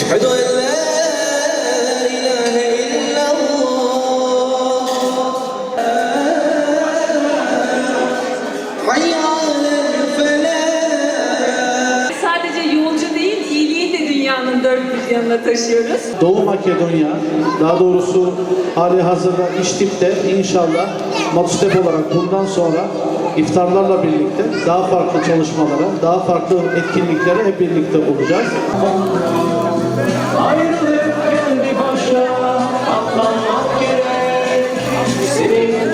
Eşhedü en la ilahe illallah. Hayy alel felah. Sadece yolcu değil, iyiliği de dünyanın dört bir yanına taşıyoruz. Doğu Makedonya, daha doğrusu hali hazırda İştip'te inşallah Matustep olarak bundan sonra iftarlarla birlikte daha farklı çalışmalara, daha farklı etkinliklere hep birlikte olacağız. Ayrılık geldi başa, atlanmak gerek. Senin